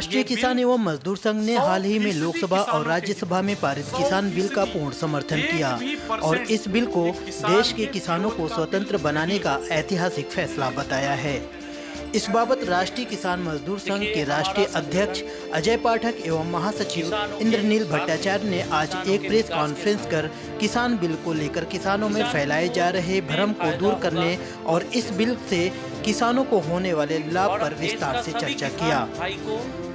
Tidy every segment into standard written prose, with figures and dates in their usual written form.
राष्ट्रीय किसान एवं मजदूर संघ ने हाल ही में लोकसभा और राज्यसभा में पारित किसान बिल का पूर्ण समर्थन किया और इस बिल को देश के किसानों को स्वतंत्र बनाने का ऐतिहासिक फैसला बताया है। इस बाबत राष्ट्रीय किसान मजदूर संघ के राष्ट्रीय अध्यक्ष अजय पाठक एवं महासचिव इंद्रनील भट्टाचार्य ने आज एक प्रेस कॉन्फ्रेंस कर किसान बिल को लेकर किसानों में फैलाए जा रहे भ्रम को दूर करने और इस बिल से किसानों को होने वाले लाभ पर विस्तार से चर्चा किया।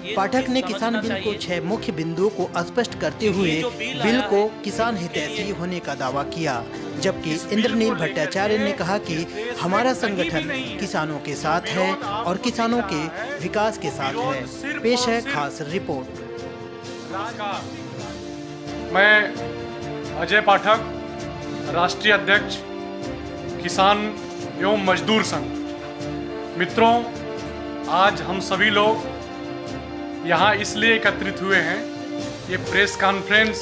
पाठक ने किसान बिल को 6 मुख्य बिंदुओं को स्पष्ट करते हुए बिल को किसान हितैषी होने का दावा किया, जबकि इंद्रनील भट्टाचार्य ने कहा कि हमारा संगठन किसानों के साथ है और किसानों के विकास के साथ है। पेश है खास रिपोर्ट। मैं अजय पाठक, राष्ट्रीय अध्यक्ष किसान एवं मजदूर संघ। मित्रों, आज हम सभी लोग यहाँ इसलिए एकत्रित हुए हैं, ये प्रेस कॉन्फ्रेंस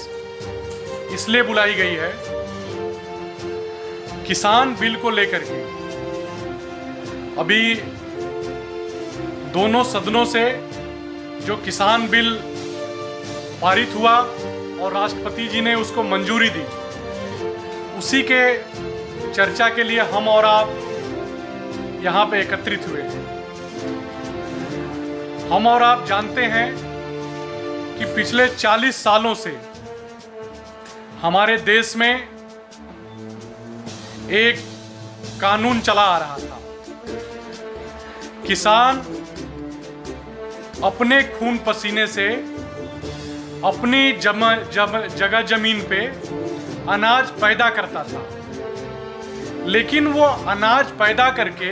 इसलिए बुलाई गई है किसान बिल को लेकर के। अभी दोनों सदनों से जो किसान बिल पारित हुआ और राष्ट्रपति जी ने उसको मंजूरी दी, उसी के चर्चा के लिए हम और आप यहाँ पे एकत्रित हुए हैं। हम और आप जानते हैं कि पिछले 40 सालों से हमारे देश में एक कानून चला आ रहा था। किसान अपने खून पसीने से अपनी जगह जमीन पे अनाज पैदा करता था, लेकिन वो अनाज पैदा करके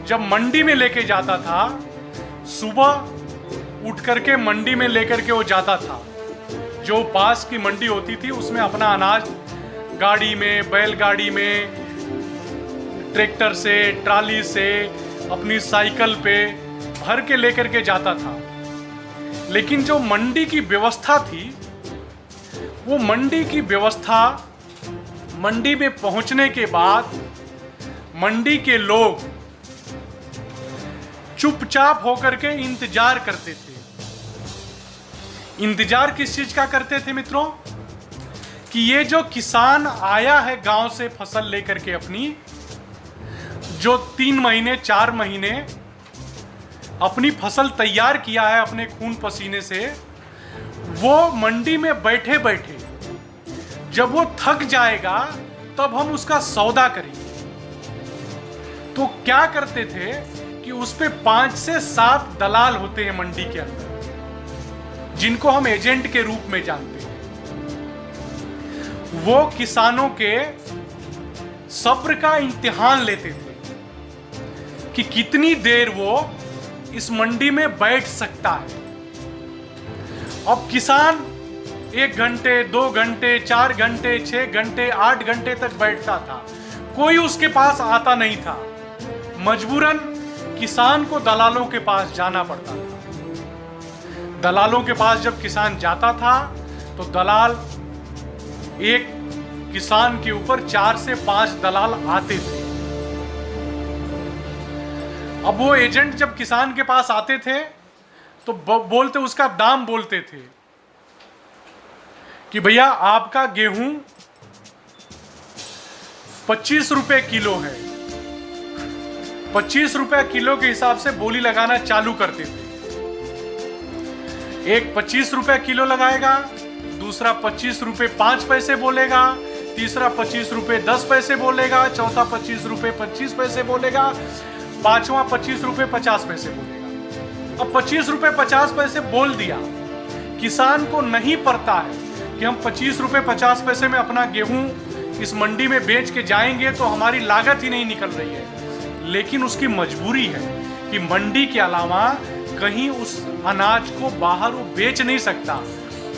जब मंडी में लेके जाता था, सुबह उठ करके मंडी में लेकर के वो जाता था। जो पास की मंडी होती थी उसमें अपना अनाज गाड़ी में, बैलगाड़ी में, ट्रैक्टर से, ट्राली से, अपनी साइकिल पे भर के लेकर के जाता था। लेकिन जो मंडी की व्यवस्था थी, वो मंडी की व्यवस्था, मंडी में पहुंचने के बाद मंडी के लोग चुपचाप होकर के इंतजार करते थे। इंतजार किस चीज का करते थे मित्रों? कि ये जो किसान आया है गांव से फसल लेकर के अपनी, जो 3 महीने 4 महीने अपनी फसल तैयार किया है अपने खून पसीने से, वो मंडी में बैठे बैठे जब वो थक जाएगा तब हम उसका सौदा करेंगे। तो क्या करते थे कि उस पे 5 से 7 दलाल होते हैं मंडी के अंदर, जिनको हम एजेंट के रूप में जानते हैं। वो किसानों के सब्र का इम्तिहान लेते थे कि कितनी देर वो इस मंडी में बैठ सकता है। अब किसान 1 घंटे, 2 घंटे, 4 घंटे, 6 घंटे, 8 घंटे तक बैठता था, कोई उसके पास आता नहीं था। मजबूरन किसान को दलालों के पास जाना पड़ता था। दलालों के पास जब किसान जाता था तो दलाल, एक किसान के ऊपर 4 से 5 दलाल आते थे। अब वो एजेंट जब किसान के पास आते थे तो बोलते, उसका दाम बोलते थे कि भैया आपका गेहूं 25 रुपए किलो है। 25 रुपए किलो के हिसाब से बोली लगाना चालू करते थे। एक 25 रुपए किलो लगाएगा, दूसरा 25 रुपए 5 पैसे बोलेगा, तीसरा 25 रुपए 10 पैसे बोलेगा, चौथा 25 रुपए 25 पैसे बोलेगा, पांचवा 25 रुपए 50 पैसे बोलेगा। अब 25 रुपए 50 पैसे बोल दिया, किसान को नहीं पड़ता है कि हम 25 रुपए 50 पैसे में अपना गेहूं इस मंडी में बेच के जाएंगे तो हमारी लागत ही नहीं निकल रही है। लेकिन उसकी मजबूरी है कि मंडी के अलावा कहीं उस अनाज को बाहर वो बेच नहीं सकता।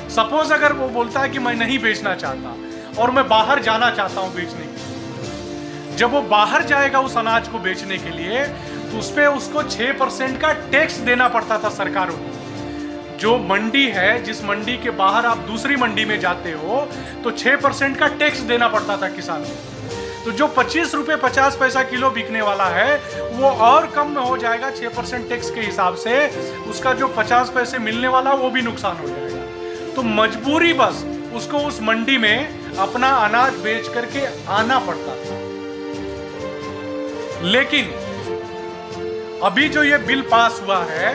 सपोज अगर वो बोलता है कि मैं नहीं बेचना चाहता और मैं बाहर जाना चाहता हूं बेचने के लिए, जब वो बाहर जाएगा उस अनाज को बेचने के लिए तो उस पर उसको 6% का टैक्स देना पड़ता था सरकारों को। जो मंडी है, जिस मंडी के बाहर आप दूसरी मंडी में जाते हो तो 6% का टैक्स देना पड़ता था किसानों को। तो जो 25 रुपये 50 पैसा किलो बिकने वाला है वो और कम में हो जाएगा 6% टैक्स के हिसाब से, उसका जो 50 पैसे मिलने वाला वो भी नुकसान हो जाएगा। तो मजबूरी बस उसको उस मंडी में अपना अनाज बेच करके आना पड़ता था। लेकिन अभी जो ये बिल पास हुआ है,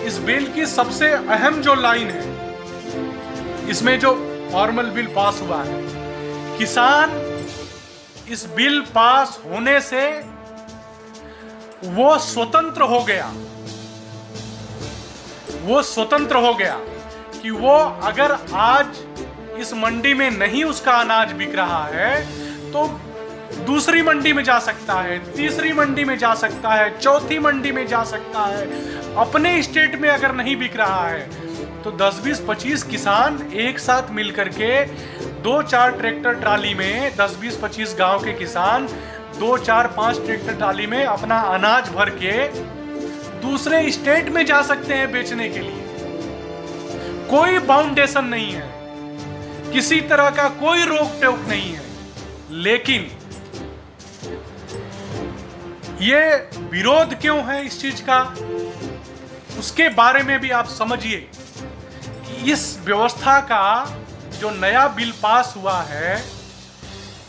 इस बिल की सबसे अहम जो लाइन है इसमें, जो फॉर्मल बिल पास हुआ है, किसान इस बिल पास होने से वो स्वतंत्र हो गया। वो स्वतंत्र हो गया कि वो अगर आज इस मंडी में नहीं उसका अनाज बिक रहा है तो दूसरी मंडी में जा सकता है, तीसरी मंडी में जा सकता है, चौथी मंडी में जा सकता है। अपने स्टेट में अगर नहीं बिक रहा है तो 10, 20, 25 किसान एक साथ मिलकर के 2-4 ट्रैक्टर ट्राली में, 10, 20, 25 गांव के किसान 2, 4, 5 ट्रैक्टर ट्राली में अपना अनाज भर के दूसरे स्टेट में जा सकते हैं बेचने के लिए। कोई बाउंडेशन नहीं है, किसी तरह का कोई रोक टोक नहीं है। लेकिन ये विरोध क्यों है इस चीज का, उसके बारे में भी आप समझिए कि इस व्यवस्था का जो नया बिल पास हुआ है,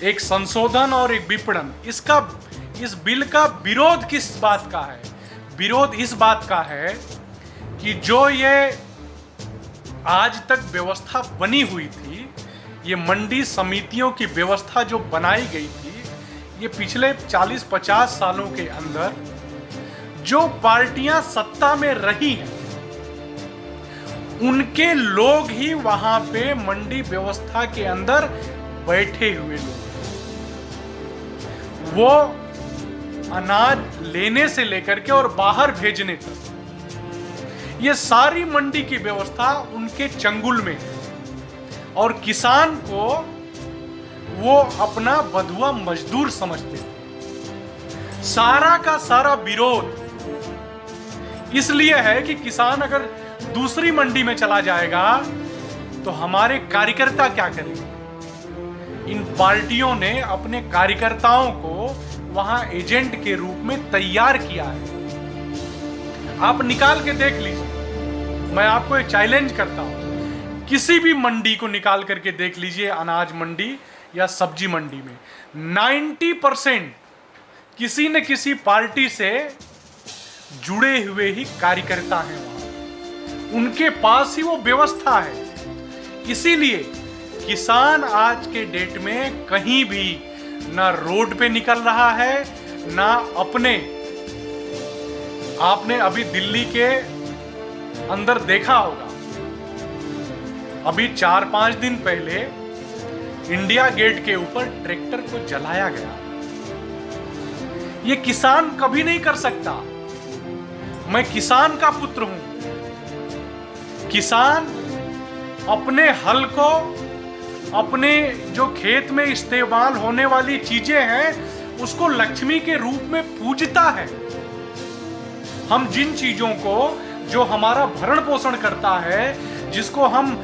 एक संशोधन और एक विपणन, इस बिल का विरोध किस बात का है? विरोध इस बात का है कि जो ये आज तक व्यवस्था बनी हुई थी, ये मंडी समितियों की व्यवस्था जो बनाई गई थी, ये पिछले 40-50 सालों के अंदर जो पार्टियां सत्ता में रही हैं उनके लोग ही वहां पे मंडी व्यवस्था के अंदर बैठे हुए लोग, वो अनाज लेने से लेकर के और बाहर भेजने तक ये सारी मंडी की व्यवस्था उनके चंगुल में है। और किसान को वो अपना बंधुआ मजदूर समझते थे। सारा का सारा विरोध इसलिए है कि किसान अगर दूसरी मंडी में चला जाएगा तो हमारे कार्यकर्ता क्या करेंगे। इन पार्टियों ने अपने कार्यकर्ताओं को वहां एजेंट के रूप में तैयार किया है। आप निकाल के देख लीजिए, मैं आपको एक चैलेंज करता हूं, किसी भी मंडी को निकाल करके देख लीजिए, अनाज मंडी या सब्जी मंडी में 90% किसी न किसी पार्टी से जुड़े हुए ही कार्यकर्ता हैं वहां, उनके पास ही वो व्यवस्था है। इसीलिए किसान आज के डेट में कहीं भी ना रोड पे निकल रहा है, ना आपने अभी दिल्ली के अंदर देखा होगा, अभी 4-5 दिन पहले इंडिया गेट के ऊपर ट्रैक्टर को जलाया गया। ये किसान कभी नहीं कर सकता। मैं किसान का पुत्र हूं। किसान अपने हल को, अपने जो खेत में इस्तेमाल होने वाली चीजें हैं उसको लक्ष्मी के रूप में पूजता है। हम जिन चीजों को, जो हमारा भरण पोषण करता है, जिसको हम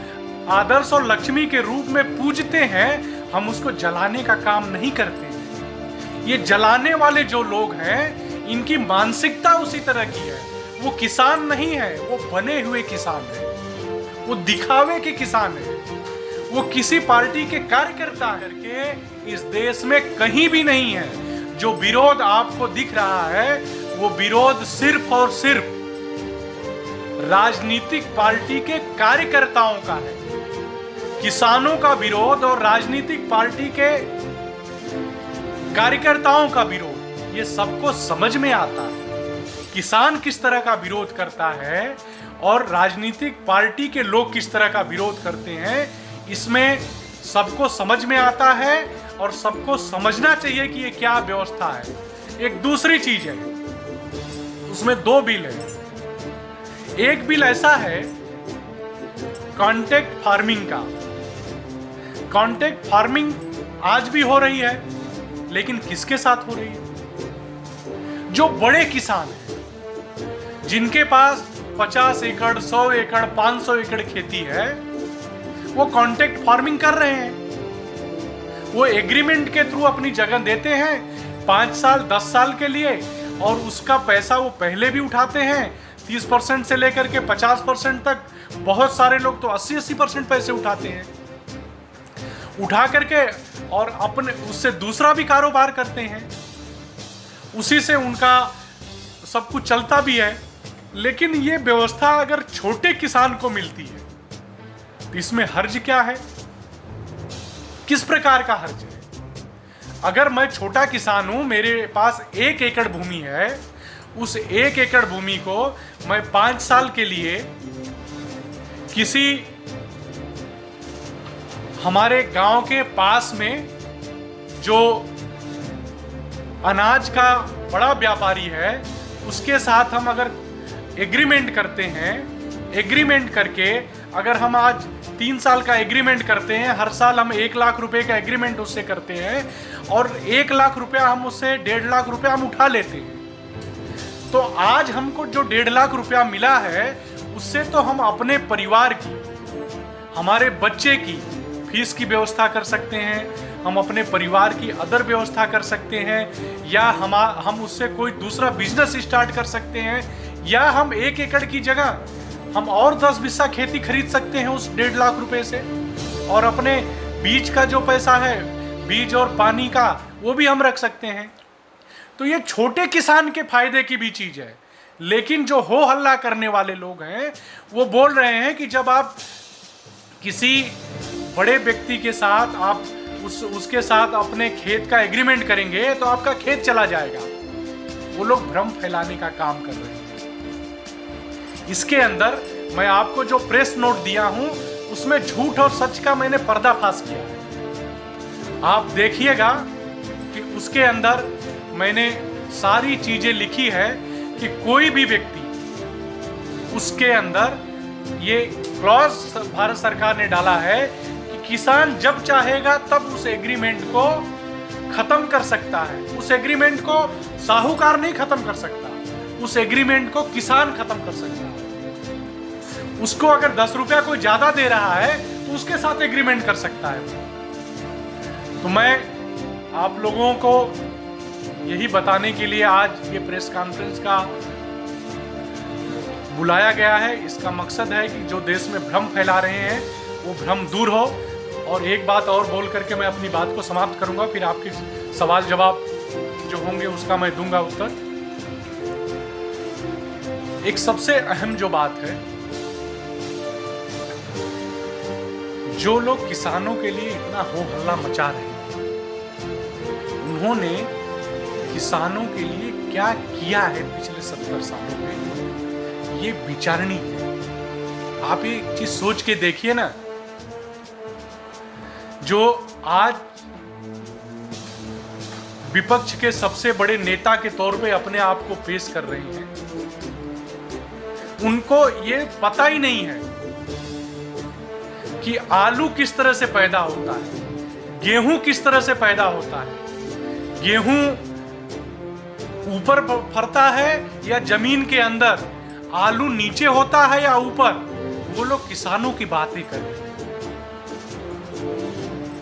आदर्श और लक्ष्मी के रूप में पूजते हैं, हम उसको जलाने का काम नहीं करते। ये जलाने वाले जो लोग हैं, इनकी मानसिकता उसी तरह की है। वो किसान नहीं है, वो बने हुए किसान है, वो दिखावे के किसान है, वो किसी पार्टी के कार्यकर्ता करके इस देश में कहीं भी नहीं है। जो विरोध आपको दिख रहा है वो विरोध सिर्फ और सिर्फ राजनीतिक पार्टी के कार्यकर्ताओं का है। किसानों का विरोध और राजनीतिक पार्टी के कार्यकर्ताओं का विरोध, ये सबको समझ में आता है। किसान किस तरह का विरोध करता है और राजनीतिक पार्टी के लोग किस तरह का विरोध करते हैं, इसमें सबको समझ में आता है और सबको समझना चाहिए कि ये क्या व्यवस्था है। एक दूसरी चीज है, उसमें 2 बिल है। एक बिल ऐसा है कॉन्ट्रैक्ट फार्मिंग का। कॉन्ट्रैक्ट फार्मिंग आज भी हो रही है, लेकिन किसके साथ हो रही है? जो बड़े किसान हैं, जिनके पास 50 एकड़, 100 एकड़, 500 एकड़ खेती है, वो कॉन्ट्रैक्ट फार्मिंग कर रहे हैं। वो एग्रीमेंट के थ्रू अपनी जगह देते हैं 5 साल 10 साल के लिए, और उसका पैसा वो पहले भी उठाते हैं 30% से लेकर के 50% तक। बहुत सारे लोग तो 80% पैसे उठाते हैं, उठा करके और अपने उससे दूसरा भी कारोबार करते हैं, उसी से उनका सब कुछ चलता भी है। लेकिन ये व्यवस्था अगर छोटे किसान को मिलती है तो इसमें हर्ज क्या है? किस प्रकार का हर्ज है? अगर मैं छोटा किसान हूं, मेरे पास 1 एकड़ भूमि है, उस 1 एकड़ भूमि को मैं 5 साल के लिए किसी हमारे गांव के पास में जो अनाज का बड़ा व्यापारी है उसके साथ हम अगर एग्रीमेंट करते हैं, एग्रीमेंट करके अगर हम आज 3 साल का एग्रीमेंट करते हैं, हर साल हम 1 लाख रुपए का एग्रीमेंट उससे करते हैं और 1 लाख रुपया हम उससे 1.5 लाख रुपया हम उठा लेते हैं, तो आज हमको जो 1.5 लाख रुपया मिला है उससे तो हम अपने परिवार की, हमारे बच्चे की फीस की व्यवस्था कर सकते हैं, हम अपने परिवार की अदर व्यवस्था कर सकते हैं, या हम उससे कोई दूसरा बिजनेस स्टार्ट कर सकते हैं, या हम 1 एकड़ की जगह हम और 10 बिस्सा खेती खरीद सकते हैं उस 1.5 लाख रुपए से, और अपने बीज का जो पैसा है, बीज और पानी का, वो भी हम रख सकते हैं। तो ये छोटे किसान के फायदे की भी चीज है। लेकिन जो हो हल्ला करने वाले लोग हैं वो बोल रहे हैं कि जब आप किसी बड़े व्यक्ति के साथ आप उसके साथ अपने खेत का एग्रीमेंट करेंगे तो आपका खेत चला जाएगा। वो लोग भ्रम फैलाने का काम कर रहे हैं। इसके अंदर मैं आपको जो प्रेस नोट दिया हूं उसमें झूठ और सच का मैंने पर्दाफाश किया है। आप देखिएगा कि उसके अंदर मैंने सारी चीजें लिखी है कि कोई भी व्यक्ति, उसके अंदर ये क्लॉज भारत सरकार ने डाला है कि किसान जब चाहेगा तब उस एग्रीमेंट को खत्म कर सकता है। उस एग्रीमेंट को साहूकार नहीं खत्म कर सकता, उस एग्रीमेंट को किसान खत्म कर सकता है। उसको अगर 10 रुपया कोई ज्यादा दे रहा है तो उसके साथ एग्रीमेंट कर सकता है। तो मैं आप लोगों को यही बताने के लिए आज ये प्रेस कॉन्फ्रेंस का बुलाया गया है। इसका मकसद है कि जो देश में भ्रम फैला रहे हैं वो भ्रम दूर हो। और एक बात और बोल करके मैं अपनी बात को समाप्त करूंगा, फिर आपके सवाल जवाब जो होंगे उसका मैं दूंगा उत्तर। एक सबसे अहम जो बात है, जो लोग किसानों के लिए इतना हो हल्ला मचा रहे हैं, उन्होंने किसानों के लिए क्या किया है पिछले 70 सालों में, ये विचारणी है। आप एक चीज सोच के देखिए ना, जो आज विपक्ष के सबसे बड़े नेता के तौर पे अपने आप को पेश कर रहे हैं, उनको ये पता ही नहीं है कि आलू किस तरह से पैदा होता है, गेहूं किस तरह से पैदा होता है, गेहूं ऊपर फरता है या जमीन के अंदर, आलू नीचे होता है या ऊपर। वो लोग किसानों की बातें कर रहे हैं।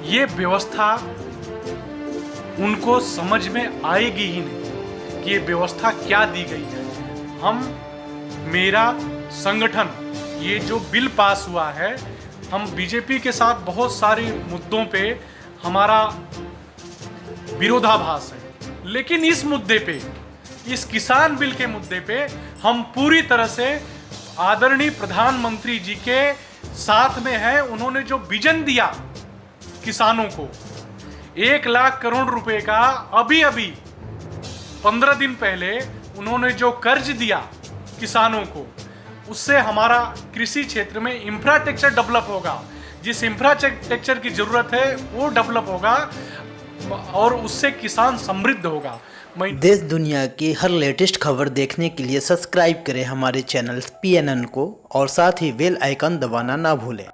ये व्यवस्था उनको समझ में आएगी ही नहीं कि ये व्यवस्था क्या दी गई है। मेरा संगठन, ये जो बिल पास हुआ है, हम बीजेपी के साथ बहुत सारे मुद्दों पे हमारा विरोधाभास है, लेकिन इस मुद्दे पे, इस किसान बिल के मुद्दे पे हम पूरी तरह से आदरणीय प्रधानमंत्री जी के साथ में है। उन्होंने जो विजन दिया किसानों को, 1 लाख करोड़ रुपए का, अभी 15 दिन पहले उन्होंने जो कर्ज दिया किसानों को, उससे हमारा कृषि क्षेत्र में इंफ्रास्ट्रक्चर डेवलप होगा। जिस इंफ्रास्ट्रक्चर की जरूरत है वो डेवलप होगा और उससे किसान समृद्ध होगा। देश दुनिया की हर लेटेस्ट खबर देखने के लिए सब्सक्राइब करें हमारे चैनल PNN को, और साथ ही बेल आइकन दबाना ना भूलें।